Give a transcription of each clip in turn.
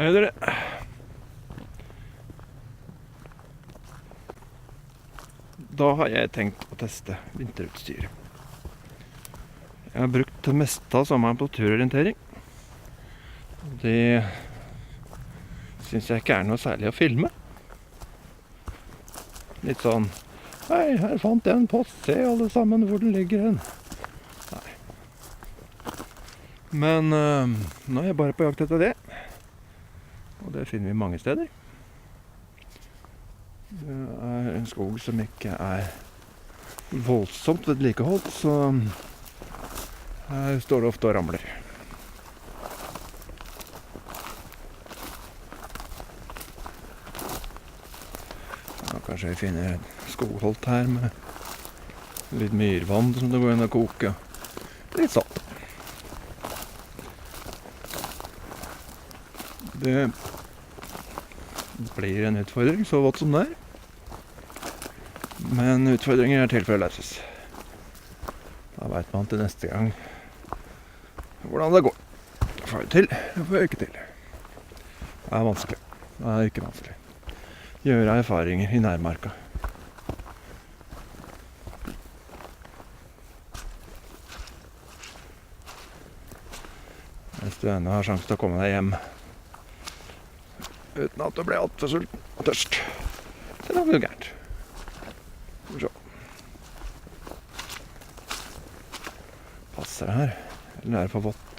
Hei dere. Da har jeg tenkt å teste vinterutstyr. Jeg har brukt det meste av sommeren på turorientering. Det synes jeg ikke er noe særlig å filme. Litt sånn, hei, her fant jeg en post, se alle sammen hvor den ligger hen. Nei. Men nå er jeg bare på jakt etter det. Og det finner vi mange steder. Det er en skog som ikke er voldsomt vedlikeholdt, så her står det ofte og ramler. Ja, kanskje vi finner et skogholt her med litt myrvann som det går inn å koke. Litt sånn. Det blir en utfordring, så vått som det er. Men utfordringer er til for å løses. Da vet man til neste gang hvordan det går. Får jeg til, eller får jeg ikke til. Det er vanskelig. Det er ikke vanskelig. Gjøre erfaringer i nærmarka. Hvis du ennå har sjanse til å komme deg hjem uten at du blir alt for sulten og tørst. Det er noe gærent. Skal vi se. Passer det her? Eller er det for vått?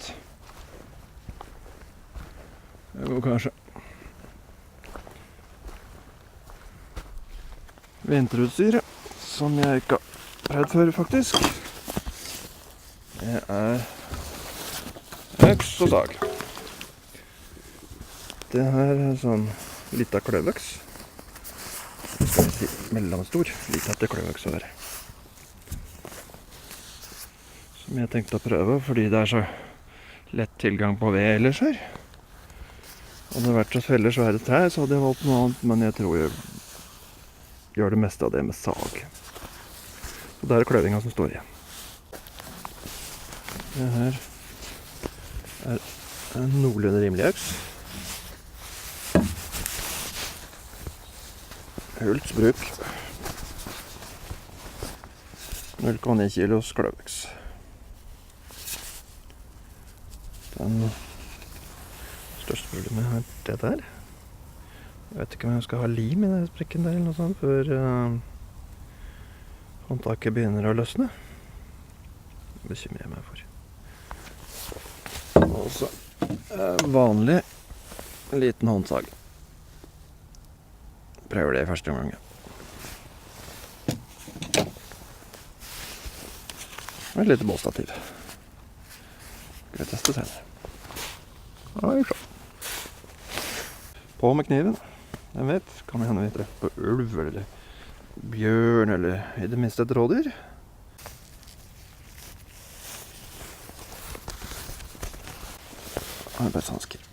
Det går kanskje. Vinterutstyret, som jeg ikke har prøvd før faktisk. Det er øks og sag. Det her er sånn lita kløvøks. Skal vi si mellomstor, lita til kløvøks å være. Som jeg tenkte å prøve, fordi det er så lett tilgang på ved ellers her. Om det har vært så feller svære trær, så hadde jeg valgt noe annet, men jeg tror jeg gjør det meste av det med sag. Så det er kløvinga som står igjen. Det her er en noenlunde rimelig øks. Hults bruk. 0,9 kilos kløvøks. Den største problemet er det der. Jeg vet ikke om jeg skal ha lim i den sprekken der eller noe sånt før håndtaket begynner å løsne. Det bekymrer jeg meg for. Og så vanlig liten håndsag. Prøver det i første omgang. Og et lite bålstativ. Skal vi teste senere. Oi, så. På med kniven. Jeg vet, kan vi hende vi treffer på ulv, eller bjørn, eller i det minste et rådyr. Arbeidshansker.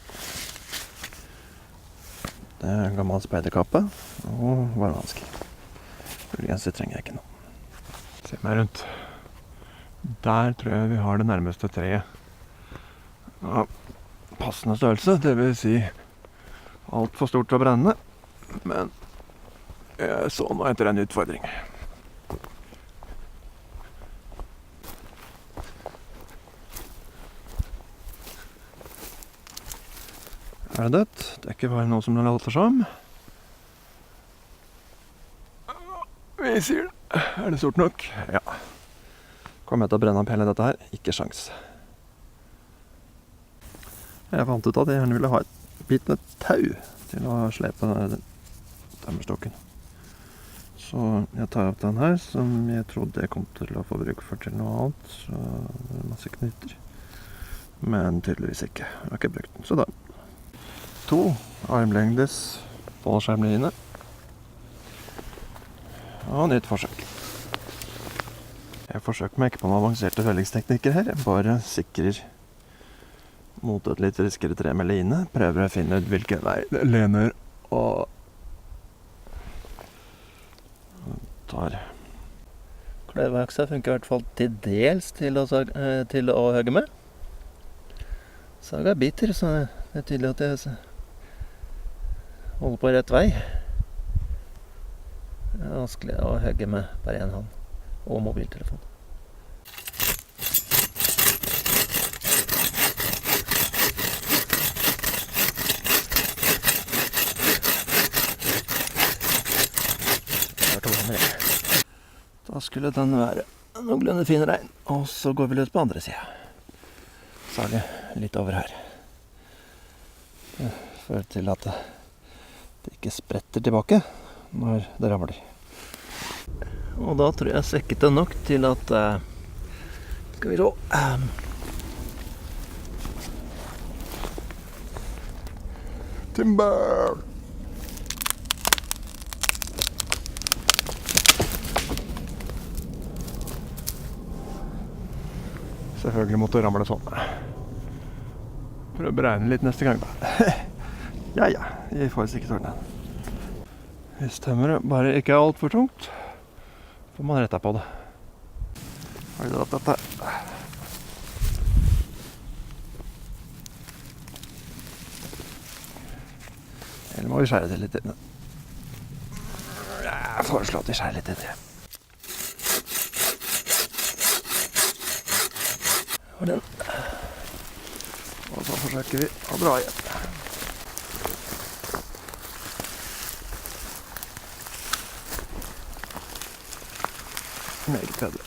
Det er en gammel speiderkappe og varmehansker. Ullgenser trenger jeg ikke nå. Se meg rundt. Der tror jeg vi har det nærmeste treet. Ja, passende størrelse, det vil si alt for stort og brennende. Men jeg så nå etter en utfordring. Er det dødt? Det er ikke bare noe som det later som. Vi sier det. Er det stort nok? Ja. Kommer jeg til å brenne opp hele dette her? Ikke sjans. Jeg fant ut at jeg gjerne ville ha et bitte tau til å slepe tømmerstokken. Så jeg tar opp den her, som jeg trodde jeg kom til å få bruk for til noe annet. Så det er masse knyter. Men tydeligvis ikke. Jeg har ikke brukt den, så da 2 armlengdes fallskjermline. Og nytt forsøk. Jeg forsøker meg ikke på noen avanserte fellingsteknikker her. Jeg bare sikrer mot et litt riskere tre med line. Prøver å finne ut hvilken vei det lener og tar. Kløveøksa funker i hvert fall til dels til å hogge med. Saga biter, så det er tydelig at jeg holde på rett vei. Det er vanskelig å hugge med bare en hånd og mobiltelefon. Da skulle den være noenlunde fin regn, og så går vi løs på andre siden. Særlig litt over her. Det fører til at det ikke spretter tilbake når det ramler. Og da tror jeg svekket det nok til at skal vi se Timber! Selvfølgelig måtte ramle sånn. Prøv å beregne litt neste gang da. Ja, vi får sikkert ordne. Hvis tømmeret bare ikke er alt for tungt, får man retta på det. Har du dratt dette? Eller må vi skjære det litt inn? Jeg foreslår at vi skjærer litt inn det. Og den. Og så forsøker vi å dra igjen. Meget bedre.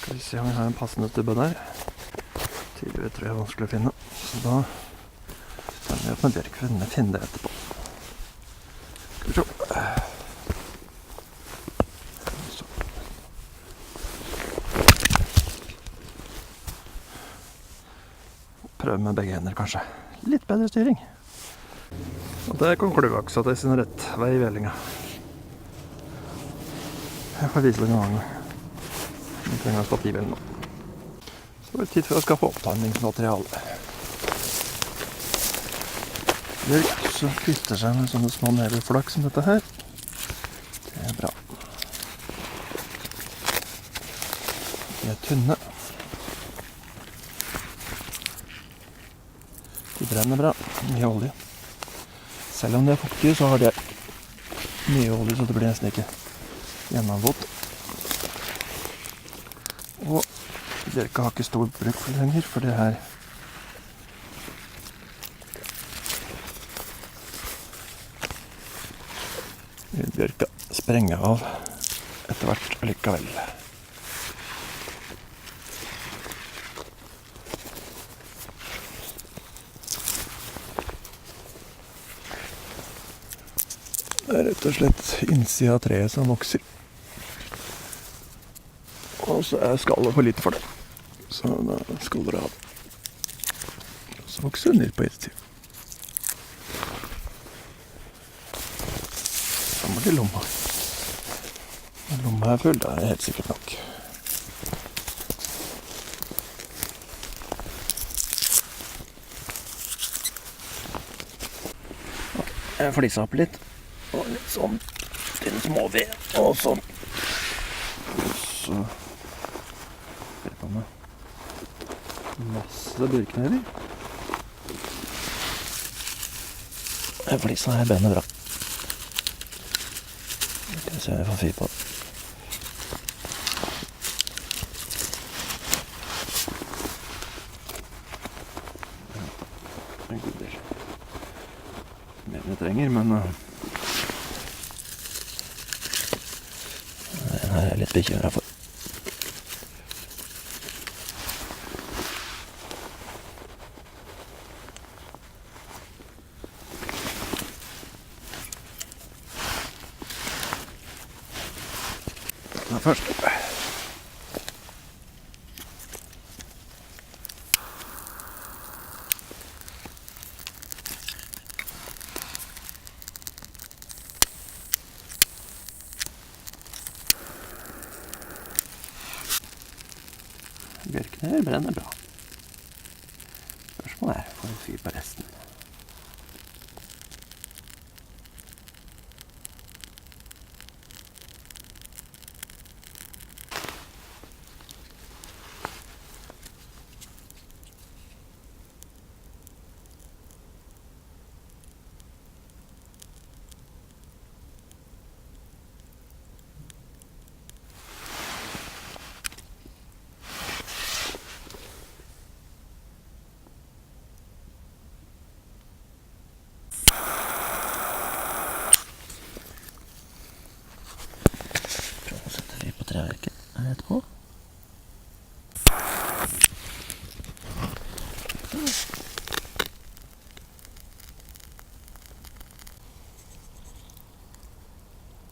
Skal vi se om vi har en passende stubbe der. Tidligere tror jeg er vanskelig å finne, så da sender vi opp med bjørk for å finne det etterpå. Skal vi se. Så. Prøv med begge hender kanskje. Litt bedre styring. Og det kom kluaksa til sin rett vei i vellinga. Jeg får vise deg noen gang. Vi trenger stativ eller noe. Så er det tid for å skaffe opptanningsmateriale. Bjørk som kvitter seg med sånne små nevelflak som dette her. Det er bra. De er tynne. De brenner bra. Mye olje. Selv om de er fuktige, så har de mye olje, så det blir nesten ikke gjennomvått. Og bjørka har ikke stor bruk for lenger, for det her vil bjørka sprenge av etter hvert likevel. Det er rett og slett innsida av treet som vokser. Og så er skallet for lite for det. Så da skal dere ha det. Så vokser den litt på innsida. Så må til lomma. Men lomma er full, det er helt sikkert nok. Jeg flisa opp litt. Og litt sånn til små ved. Og sånn. Og så ser på med masse bjørknever. Flisa her brenner bra. Skal vi se om jeg får fyr på det. En god del. Mer enn jeg trenger, men den her er jeg litt bekymret for. Den først. Bjørkene brenner bra. Spørsmålet er, får vi fyr på resten?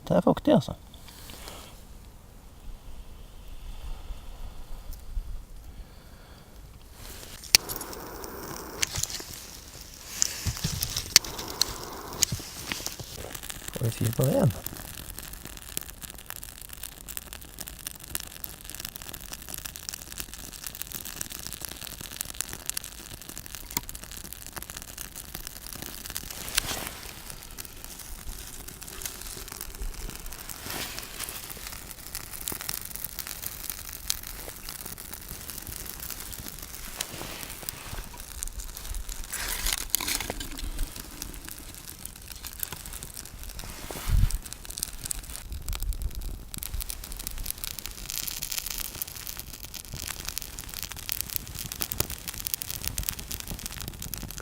Det er fuktig, altså. Får vi fyr på veden?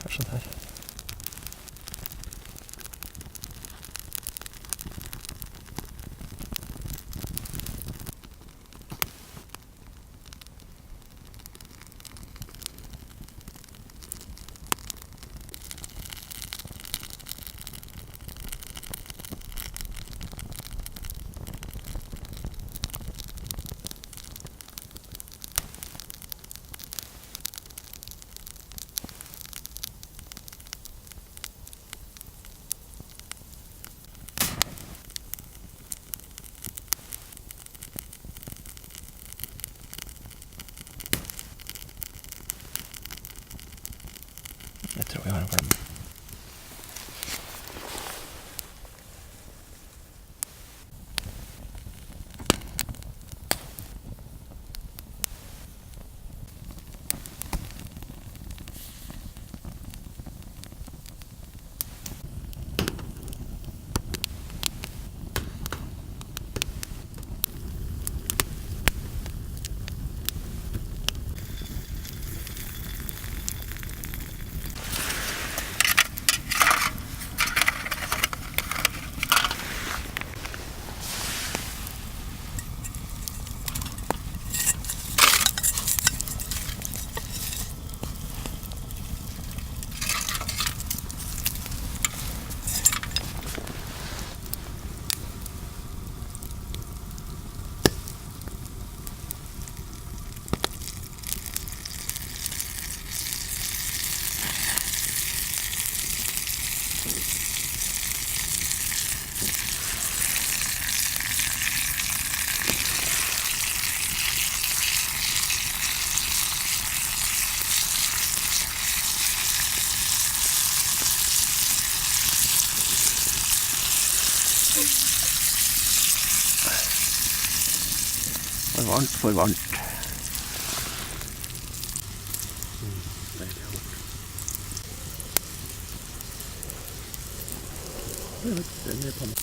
Kanskje der. Jeg tror vi har en klem. For varmt, for varmt. Den er på meg.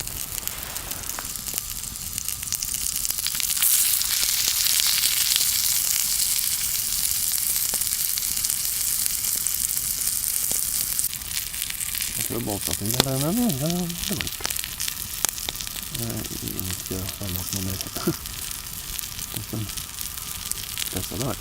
Jeg tror bålsattingen er der nede, det er varmt. Det er ikke varmt noe mer. Testa det her.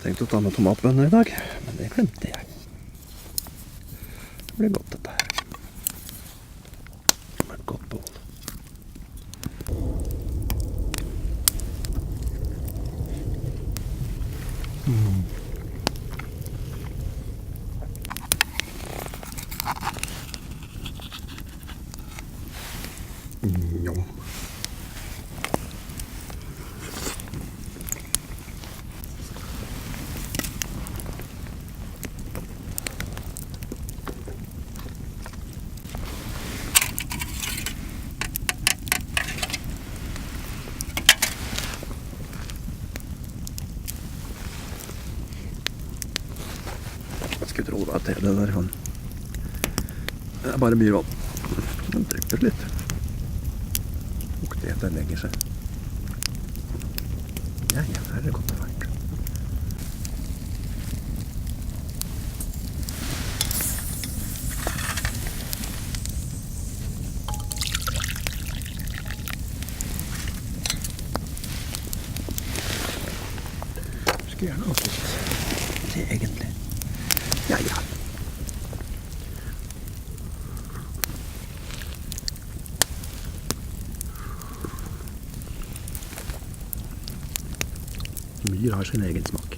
Tenkte å ta med tomatbønner i dag, men det glemte jeg. Det blir godt dette her. Det blir et godt bål. Njom. Jeg skulle tro det var te det der. Det er bare mye vann. Den drypper litt. Fuktigheten legger seg. Ja, her er det godt og varmt. Skulle gjerne ha fått det egentlig. Ja. Myr har sin egen smak.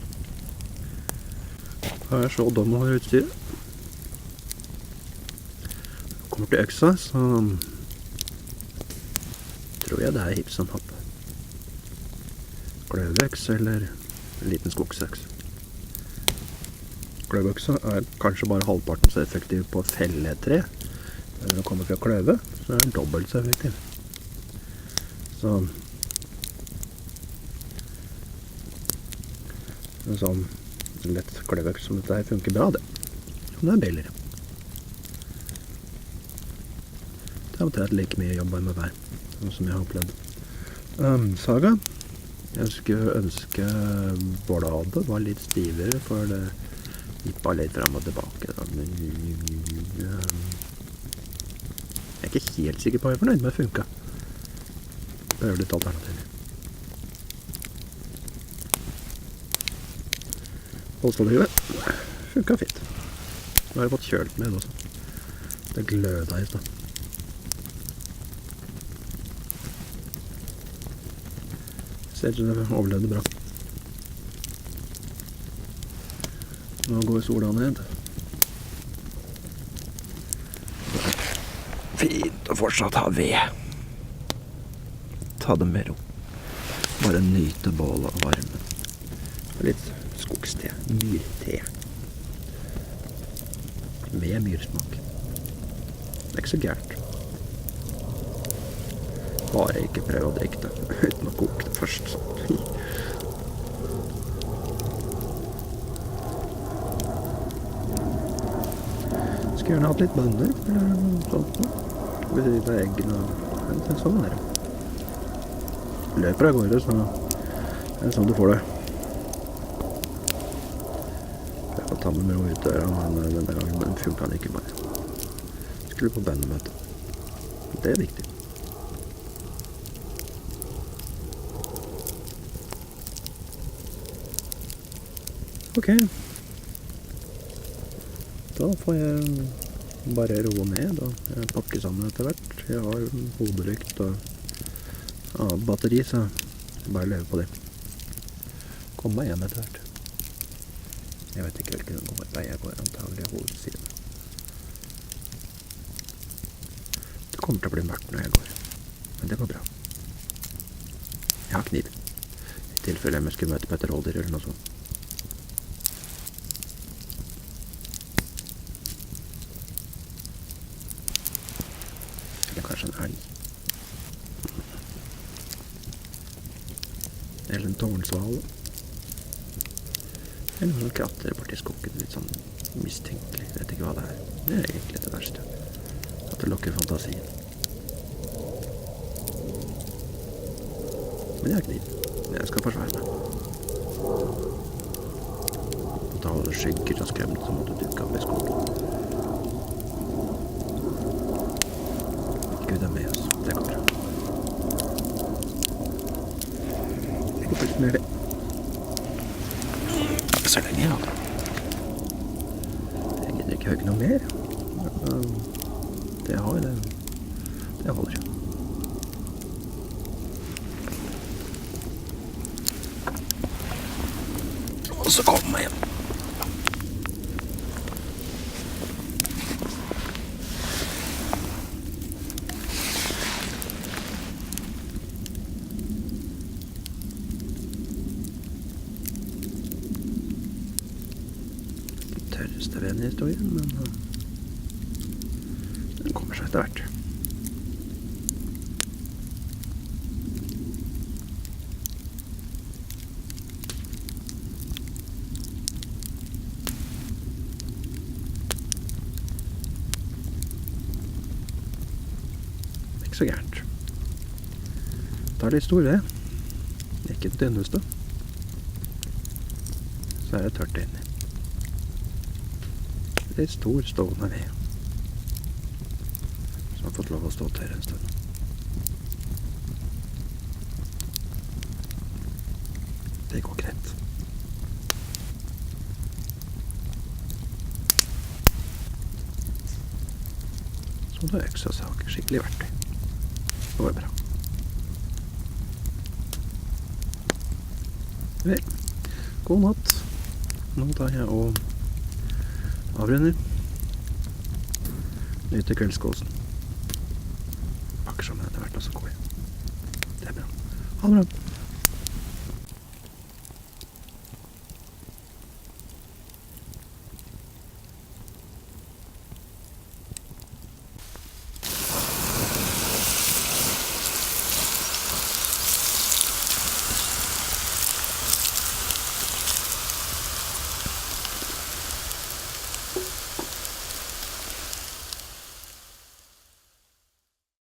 Her er så dom over utstyret. Kommer til øksa, så tror jeg det er hipp som happ. Kløveøks eller en liten skogsøks. Kløveøksa er kanskje bare halvparten så effektiv på felletre. Når den kommer fra kløve, så er den dobbelt så effektiv. Så en sånn lett kløveøks som dette her funker bra, det. Og det er billigere. Det er omtrent like mye jobb med hver, som jeg har opplevd. Saga. Jeg skulle ønske bladet var litt stivere, for det gikk litt frem og tilbake. Jeg er ikke helt sikker på hva jeg er fornøyd med det funket. Det er jo litt alternativer. Holstolivet funket fint. Nå har jeg fått kjølt med det også. Det gløda i stedet. Ser ut som det overlevde bra. Nå går sola ned. Fint å fortsatt ha ved. Ta det med ro. Bare nyte bålet og varmen. Litt skogste, myrte. Med myrsmak. Det er ikke så gærent. Bare ikke prøve å drikke det uten å koke det først. Skulle gjerne hatt litt bønner eller noe sånt. Ved eggene og sånn er det. Løper av gårde, så er det sånn du får det. Jeg får ta med meg ut døra, men denne gangen funket den ikke bare. Skulle på bønnemøte. Det er viktig. Ok. Da får jeg bare roe ned og pakke sammen etter hvert. Jeg har hodelykt og batteri, så jeg bare lever på det. Kom meg hjem etter hvert. Jeg vet ikke hvilken vei jeg går, antagelig hovedsiden. Det kommer til å bli mørkt når jeg går, men det går bra. Jeg har kniv, i tilfelle jeg skulle møte på et rådyr eller noe sånt. Eller kanskje en elg. Eller en tårnsvale. Eller noen kratter borti skogen, litt sånn mistenkelig. Jeg vet ikke hva det er. Det er egentlig det verste. At det lukker fantasien. Men jeg har kniv. Jeg skal forsvare meg. Og ta alle skygger og skremmer som måtte dukke opp i skogen. Gud er med oss. Det går bra. Jeg går først med det. så lenge, ja. Jeg gidder ikke høyke noe mer. Det jeg har, det holder. Og så kommer jeg hjem. Tørreste ved den historien, men den kommer seg etter hvert. Ikke så gærent. Det er litt stor ved. Ikke den tynneste. Så er det tørt inni. Litt stor stående ved. Som har fått lov å stå tørr en stund. Det går greit. Sånn er øksa sak. Skikkelig verktøy. Det var bra. Vel, god natt. Nå tar jeg og avrunder. Nyter kveldskåsen. Pakker sammen etter hvert, og så går jeg. Det er bra. Ha det bra.